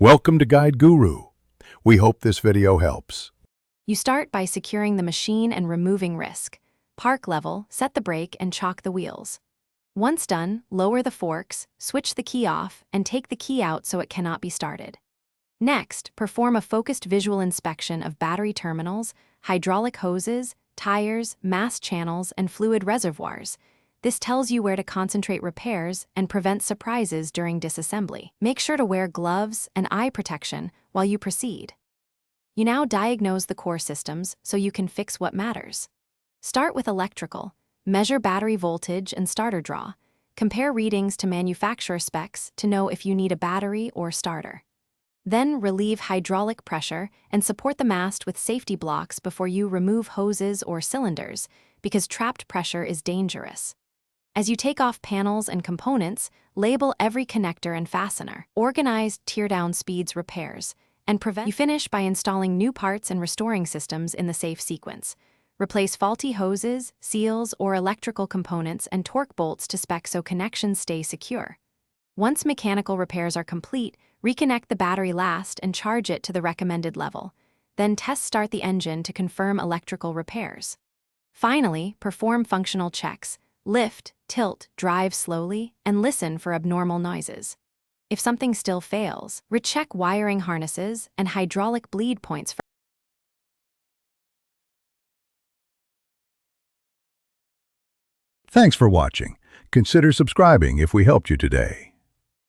Welcome to Guide Guru. We hope this video helps. You start by securing the machine and removing risk. Park level, set the brake, and chock the wheels. Once done, lower the forks, switch the key off, and take the key out so it cannot be started. Next, perform a focused visual inspection of battery terminals, hydraulic hoses, tires, mass channels, and fluid reservoirs. This tells you where to concentrate repairs and prevent surprises during disassembly. Make sure to wear gloves and eye protection while you proceed. You now diagnose the core systems so you can fix what matters. Start with electrical. Measure battery voltage and starter draw. Compare readings to manufacturer specs to know if you need a battery or starter. Then relieve hydraulic pressure and support the mast with safety blocks before you remove hoses or cylinders, because trapped pressure is dangerous. As you take off panels and components, label every connector and fastener. Organize teardown speeds repairs, and prevent. You finish by installing new parts and restoring systems in the safe sequence. Replace faulty hoses, seals, or electrical components and torque bolts to spec so connections stay secure. Once mechanical repairs are complete, reconnect the battery last and charge it to the recommended level. Then test start the engine to confirm electrical repairs. Finally, perform functional checks. Lift, tilt, drive slowly, and listen for abnormal noises. If something still fails, recheck wiring harnesses and hydraulic bleed points. Thanks for watching. Consider subscribing if we helped you today.